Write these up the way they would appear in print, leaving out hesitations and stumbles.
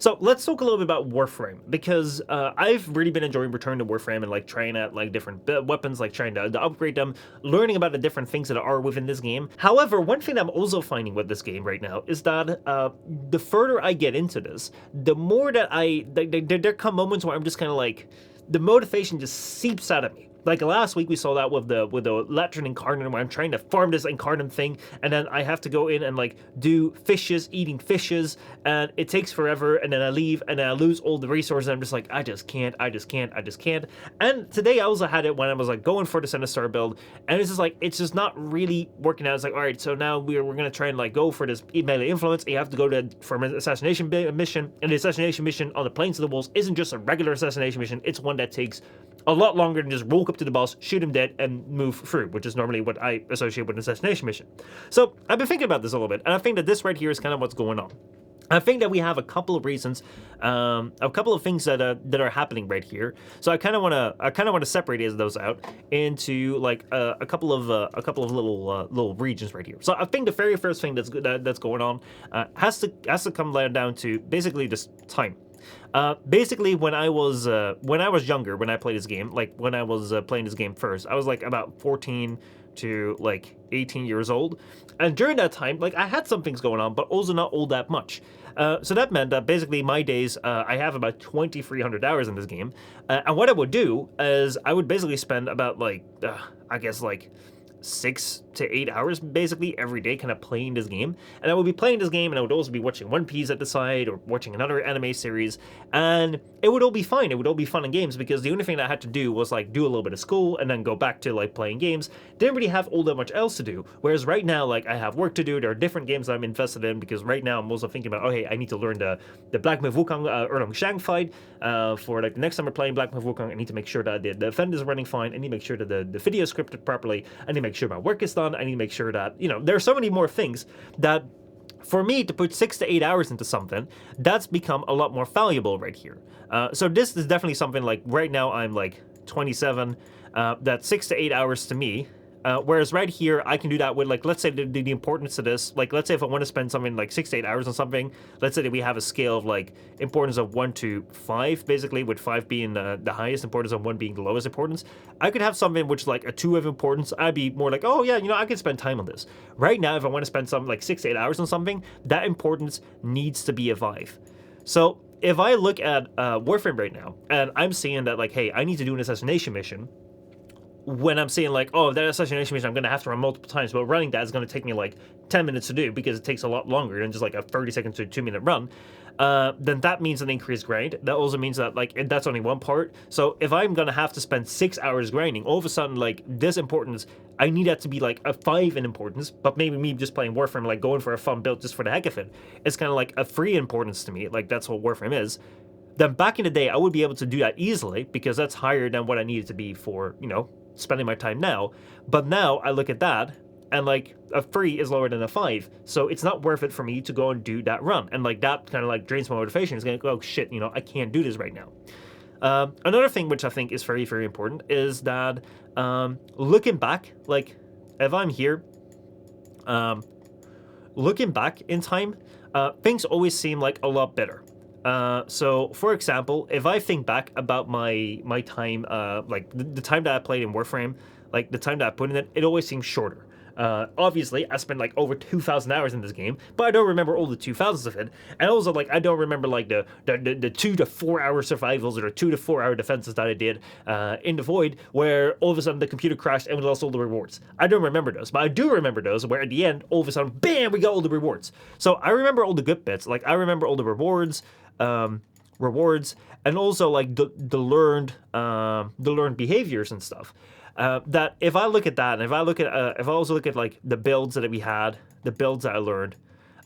So let's talk a little bit about Warframe because I've really been enjoying returning to Warframe and like trying out like different weapons, like trying to upgrade them, learning about the different things that are within this game. However, one thing I'm also finding with this game right now is that the further I get into this, the more that there come moments where I'm just kind of like the motivation just seeps out of me. Like last week we saw that with the Latrin Incarnate where I'm trying to farm this Incarnate thing and then I have to go in and like do fishes, eating fishes, and it takes forever and then I leave and then I lose all the resources and I'm just like, I just can't. And today I also had it when I was like going for the Sinister build and it's just like, it's just not really working out. It's like, all right, so now we're gonna try and like go for this melee influence. You have to go for an assassination mission, and the assassination mission on the Plains of the Wolves isn't just a regular assassination mission, it's one that takes a lot longer than just walk up to the boss, shoot him dead, and move through, which is normally what I associate with an assassination mission. So I've been thinking about this a little bit, and I think that this right here is kind of what's going on. I think that we have a couple of reasons, a couple of things that are happening right here. So I kind of want to separate those out into like a couple of little regions right here. So I think the very first thing that's going on has to come down to basically just time. Basically, when I was younger, when I played this game, like when I was playing this game first, I was like about 14 to like 18 years old, and during that time, like I had some things going on, but also not all that much. So that meant that basically my days, I have about 2,300 hours in this game, and what I would do is I would basically spend about like I guess like 6 to 8 hours basically every day kind of playing this game, and I would be playing this game and I would also be watching One Piece at the side or watching another anime series, and it would all be fine. It would all be fun and games because the only thing that I had to do was like do a little bit of school and then go back to like playing games. Didn't really have all that much else to do, whereas right now like I have work to do. There are different games that I'm invested in because right now I'm also thinking about, oh hey, I need to learn the Black Myth Wukong Erlang Shang fight for like the next time we're playing Black Myth Wukong. I need to make sure that the defend is running fine. I need to make sure that the video is scripted properly. I need to make sure my work is done. I need to make sure that, you know, there are so many more things that for me to put 6 to 8 hours into something, that's become a lot more valuable right here. So this is definitely something like right now I'm like 27, that 6 to 8 hours to me. Whereas right here, I can do that with, like, let's say the importance of this, like, let's say if I want to spend something like 6 to 8 hours on something, let's say that we have a scale of, like, importance of 1 to 5, basically, with 5 being the highest importance and 1 being the lowest importance. I could have something which, like, a 2 of importance, I'd be more like, oh, yeah, you know, I could spend time on this. Right now, if I want to spend something like 6 to 8 hours on something, that importance needs to be a 5. So if I look at Warframe right now, and I'm seeing that, like, hey, I need to do an assassination mission, when I'm saying like, oh, that assassination mission I'm going to have to run multiple times, but running that is going to take me like 10 minutes to do because it takes a lot longer than just like a 30-second to 2-minute run, then that means an increased grind. That also means that like that's only one part. So if I'm going to have to spend 6 hours grinding, all of a sudden like this importance, I need that to be like a 5 in importance, but maybe me just playing Warframe, like going for a fun build just for the heck of it, it's kind of like a 3 importance to me. Like that's what Warframe is. Then back in the day, I would be able to do that easily because that's higher than what I needed to be for, you know, spending my time now. But now I look at that and like a 3 is lower than a 5, so it's not worth it for me to go and do that run, and like that kind of like drains my motivation. It's gonna go, oh shit, you know, I can't do this right now. Another thing which I think is very, very important is that looking back, like if I'm here looking back in time, things always seem like a lot better. So for example, if I think back about my time, like the time that I played in Warframe, like the time that I put in it, it always seems shorter. Obviously, I spent like over 2,000 hours in this game, but I don't remember all the 2,000s of it. And also, like, I don't remember like the 2 to 4 hour survivals or the 2 to 4 hour defenses that I did in the Void, where all of a sudden the computer crashed and we lost all the rewards. I don't remember those, but I do remember those where at the end, all of a sudden, bam, we got all the rewards. So I remember all the good bits. Like, I remember all the rewards, and also like the learned behaviors and stuff. That if I look at that, and if I also look at like the builds that we had, the builds that I learned,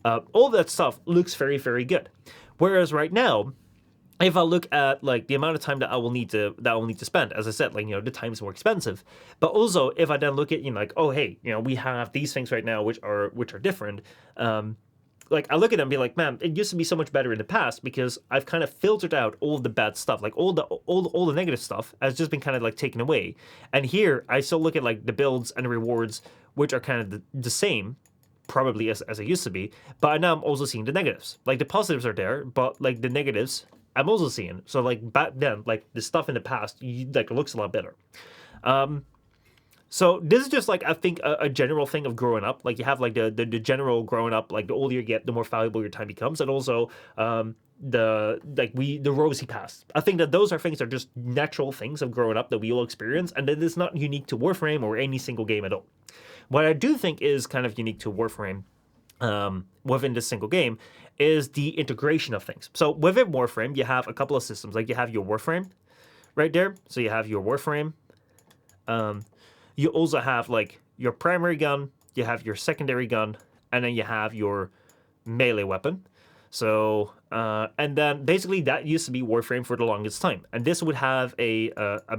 all that stuff looks very, very good. Whereas right now, if I look at like the amount of time that I will need to spend, as I said, like, you know, the time is more expensive. But also if I then look at, you know, like, oh hey, you know, we have these things right now which are different. Like I look at them and be like, man, it used to be so much better in the past because I've kind of filtered out all the bad stuff, like all the negative stuff has just been kind of like taken away. And here I still look at like the builds and the rewards, which are kind of the same. probably as it used to be, but now I'm also seeing the negatives. Like the positives are there, but like the negatives I'm also seeing. So like back then, like the stuff in the past, like looks a lot better. So this is just like I think a general thing of growing up. Like you have like the general growing up. Like the older you get, the more valuable your time becomes, and also the rosy past. I think that those are things that are just natural things of growing up that we all experience, and that is not unique to Warframe or any single game at all. What I do think is kind of unique to Warframe within this single game is the integration of things. So within Warframe, you have a couple of systems. Like you have your Warframe right there. So you have your Warframe. You also have like your primary gun, you have your secondary gun, and then you have your melee weapon. So and then basically that used to be Warframe for the longest time. And this would have a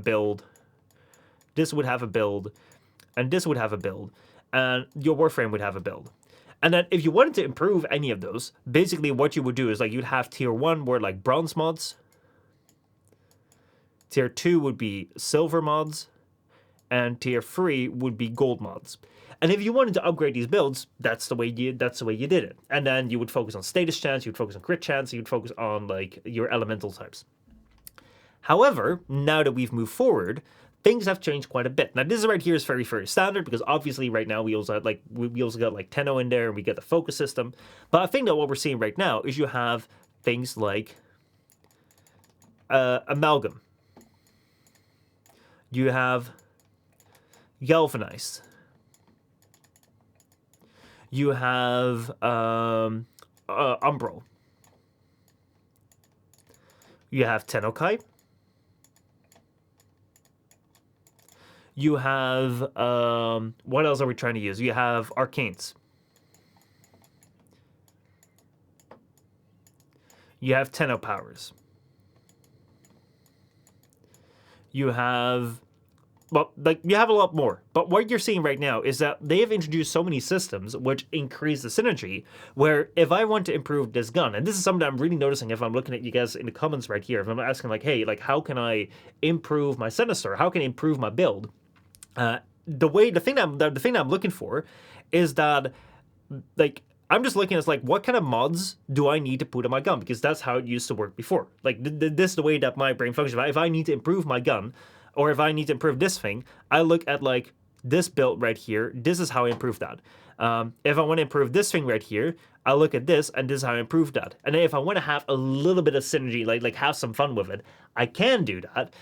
build. This would have a build, and this would have a build, and your Warframe would have a build. And then if you wanted to improve any of those, basically what you would do is like you'd have tier 1 where like bronze mods, tier 2 would be silver mods, and tier 3 would be gold mods. And if you wanted to upgrade these builds, that's the way you did it. And then you would focus on status chance, you'd focus on crit chance, you'd focus on like your elemental types. However, now that we've moved forward, things have changed quite a bit. Now this right here is very, very standard because obviously right now we also have like we also got like Tenno in there and we get the focus system. But I think that what we're seeing right now is you have things like amalgam. You have galvanized. You have umbral. You have Tennokai. You have what else are we trying to use? You have arcanes. You have Tenno powers. You have, well, like you have a lot more. But what you're seeing right now is that they have introduced so many systems which increase the synergy, where if I want to improve this gun, and this is something I'm really noticing if I'm looking at you guys in the comments right here, if I'm asking like, hey, like how can I improve my Sinister? How can I improve my build? The thing I'm looking for is that like I'm just looking at like what kind of mods do I need to put on my gun, because that's how it used to work before. Like this is the way that my brain functions. If I need to improve my gun, or if I need to improve this thing, I look at like this build right here. This is how I improve that. If I want to improve this thing right here, I look at this, and this is how I improve that. And then if I want to have a little bit of synergy, like have some fun with it, I can do that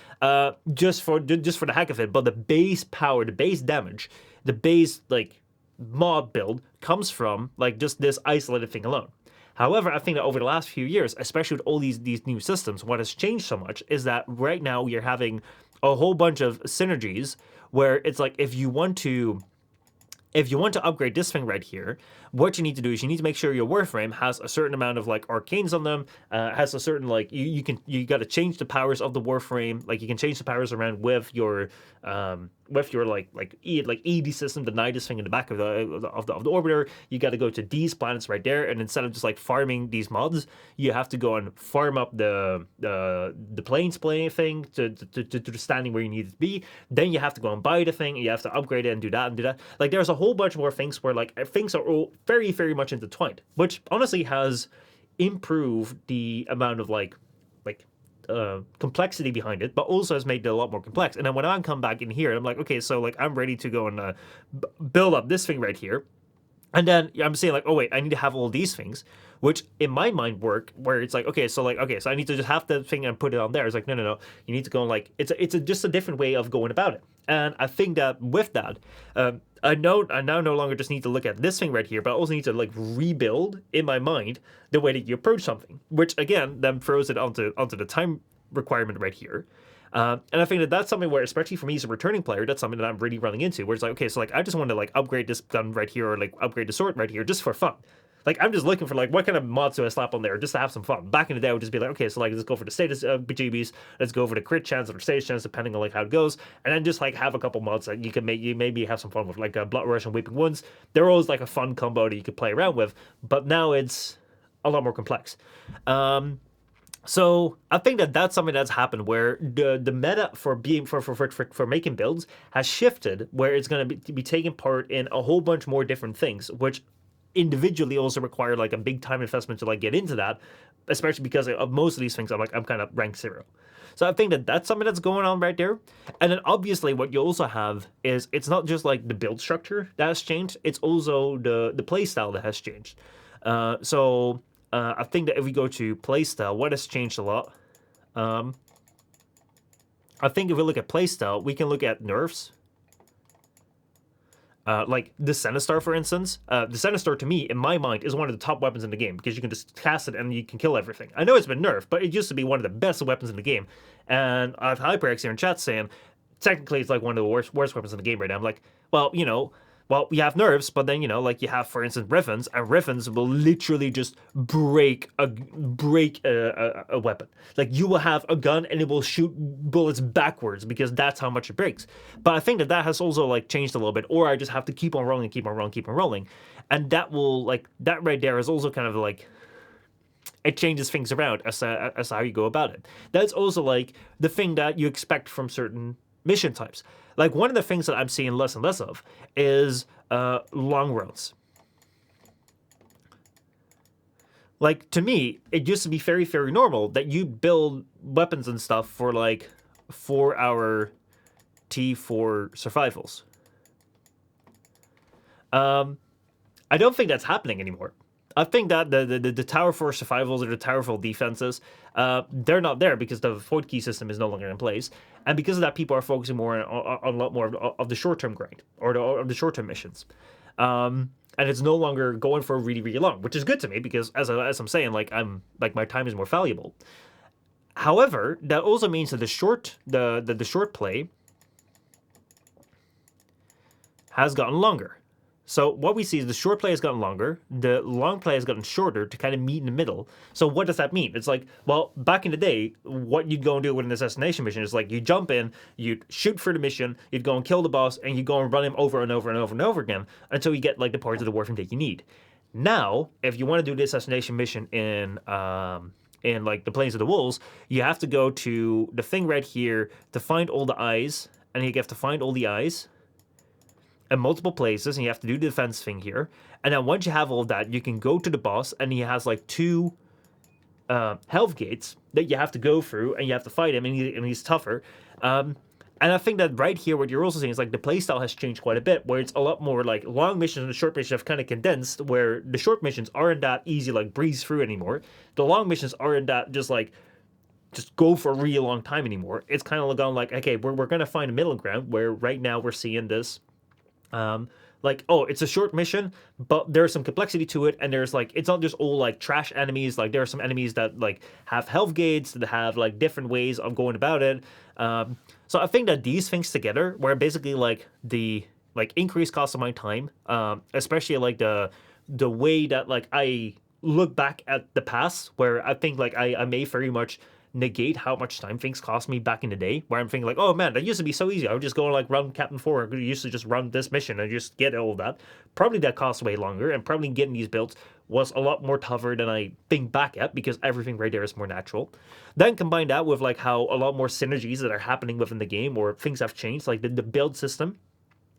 just for the heck of it. But the base power, the base damage, the base like mod build comes from like just this isolated thing alone. However, I think that over the last few years, especially with all these new systems, what has changed so much is that right now we are having a whole bunch of synergies where it's like if you want to upgrade this thing right here, what you need to do is you need to make sure your Warframe has a certain amount of like arcanes on them, has a certain like you got to change the powers of the Warframe. Like you can change the powers around with your ED system, the Nidus thing in the back of the orbiter. You got to go to these planets right there, and instead of just like farming these mods, you have to go and farm up the planes plane thing to the standing where you need it to be. Then you have to go and buy the thing, and you have to upgrade it and do that and do that. Like there's a whole bunch more things where like things are all very, very much intertwined, which honestly has improved the amount of like complexity behind it, but also has made it a lot more complex. And then when I come back in here, I'm like, okay, so like I'm ready to go and build up this thing right here. And then I'm saying like, oh wait, I need to have all these things, which in my mind work where it's like, okay, so I need to just have the thing and put it on there. It's like, no, you need to go and like, it's just a different way of going about it. And I think that with that, I now no longer just need to look at this thing right here, but I also need to like rebuild in my mind the way that you approach something, which again then throws it onto the time requirement right here. And I think that that's something where, especially for me as a returning player, that's something that I'm really running into, where it's like, okay, so like I just want to like upgrade this gun right here, or like upgrade the sword right here just for fun. Like I'm just looking for like what kind of mods do I slap on there just to have some fun. Back in the day, I would just be like, okay, so like let's go for the status BGBs, let's go for the crit chance or the status chance, depending on like how it goes, and then just like have a couple mods that you maybe have some fun with, like Blood Rush and Weeping Wounds. They're always like a fun combo that you could play around with, but now it's a lot more complex. So I think that that's something that's happened where the meta for making builds has shifted, where it's going to be taking part in a whole bunch more different things, which individually also require like a big time investment to like get into that, especially because of most of these things I'm kind of rank 0. So I think that that's something that's going on right there. And then obviously what you also have is it's not just like the build structure that has changed, it's also the play style that has changed. I think that if we go to playstyle, what has changed a lot? I think if we look at playstyle, we can look at nerfs. Like the Sinistar, for instance. The Sinistar, to me, in my mind, is one of the top weapons in the game because you can just cast it and you can kill everything. I know it's been nerfed, but it used to be one of the best weapons in the game. And I have HyperX here in chat saying, technically it's like one of the worst weapons in the game right now. I'm like, well, we have nerfs, but then like you have, for instance, Riffins, and Riffins will literally just break a weapon. Like you will have a gun and it will shoot bullets backwards because that's how much it breaks. But I think that has also like changed a little bit, or I just have to keep on rolling, and that will like that right there is also kind of like it changes things around as how you go about it. That's also like the thing that you expect from certain mission types. Like one of the things that I'm seeing less and less of is long runs. Like to me, it used to be very, very normal that you build weapons and stuff for like 4-hour T4 survivals. I don't think that's happening anymore. I think that the Tower 4 survivals or the Tower 4 defenses, they're not there because the void key system is no longer in place. And because of that, people are focusing more on a lot more of the short-term grind or the short-term missions. And it's no longer going for really, really long, which is good to me because as I'm saying, like my time is more valuable. However, that also means that the short play has gotten longer. So what we see is the short play has gotten longer, the long play has gotten shorter to kind of meet in the middle. So what does that mean? It's like, well, back in the day, what you'd go and do with an assassination mission is like you jump in, you'd shoot for the mission, you'd go and kill the boss, and you go and run him over and over and over and over again until you get like the parts of the Warframe that you need. Now, if you want to do the assassination mission in like the Plains of the Wolves, you have to go to the thing right here to find all the eyes, and you have to find all the eyes in multiple places, and you have to do the defense thing here. And then once you have all of that, you can go to the boss, and he has like 2 health gates that you have to go through, and you have to fight him, and he's tougher. And I think that right here, what you're also seeing is like the playstyle has changed quite a bit, where it's a lot more like long missions and the short missions have kind of condensed, where the short missions aren't that easy, like breeze through anymore. The long missions aren't that just go for a really long time anymore. It's kind of gone like, okay, we're going to find a middle ground, where right now we're seeing this like, oh, it's a short mission, but there's some complexity to it, and there's like, it's not just all like trash enemies. Like there are some enemies that like have health gates, that have like different ways of going about it. So I think that these things together, where basically like the like increased cost of my time, especially like the way that like I look back at the past, where I think like I may very much negate how much time things cost me back in the day, where I'm thinking like, oh man, that used to be so easy. I would just go and like run Captain 4. I used to just run this mission and just get all of that. Probably that costs way longer, and probably getting these builds was a lot more tougher than I think back at, because everything right there is more natural. Then combine that with like how a lot more synergies that are happening within the game, or things have changed, like the build system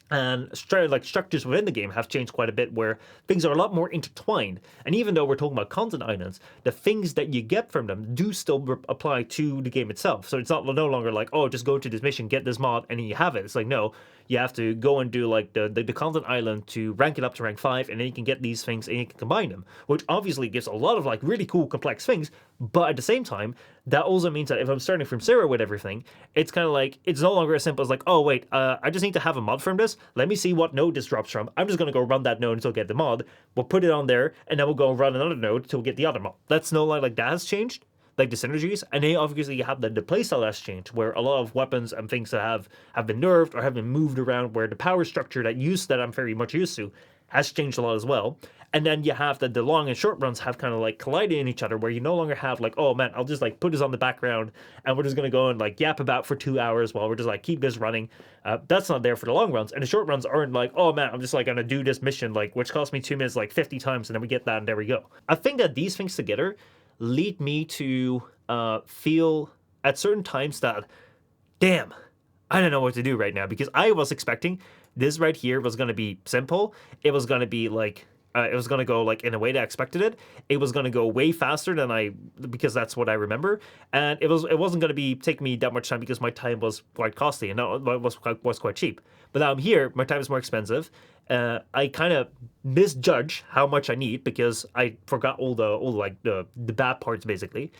and structures within the game have changed quite a bit, where things are a lot more intertwined. And even though we're talking about content islands, the things that you get from them do still apply to the game itself. So it's no longer like, oh, just go to this mission, get this mod, and then you have it. It's like, no, you have to go and do like the content island to rank it up to rank 5, and then you can get these things and you can combine them, which obviously gives a lot of like really cool complex things. But at the same time, that also means that if I'm starting from 0 with everything, it's kind of like, it's no longer as simple as like, oh wait, I just need to have a mod from this. Let me see what node this drops from. I'm just going to go run that node until I get the mod. We'll put it on there, and then we'll go and run another node until we get the other mod. That's no like that has changed, like the synergies. And then obviously you have the playstyle has changed, where a lot of weapons and things that have been nerfed or have been moved around, where the power structure that I'm very much used to has changed a lot as well. And then you have the long and short runs have kind of like collided in each other, where you no longer have like, oh man, I'll just like put this on the background and we're just going to go and like yap about for 2 hours while we're just like keep this running. That's not there for the long runs. And the short runs aren't like, oh man, I'm just like going to do this mission, like which cost me 2 minutes like 50 times, and then we get that and there we go. I think that these things together lead me to feel at certain times that, damn, I don't know what to do right now, because I was expecting this right here was going to be simple. It was going to be like it was gonna go like in a way that I expected it. It was gonna go way faster than because that's what I remember, and it wasn't gonna be take me that much time because my time was quite costly and was quite cheap. But now I'm here, my time is more expensive. I kind of misjudge how much I need because I forgot all the bad parts basically.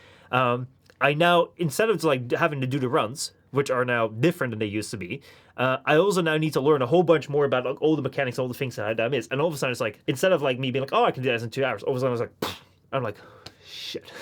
I now, instead of like having to do the runs, which are now different than they used to be, I also now need to learn a whole bunch more about like all the mechanics, all the things that I missed. And all of a sudden, it's like instead of like me being like, oh, I can do this in 2 hours, all of a sudden I was like, I'm like, shit.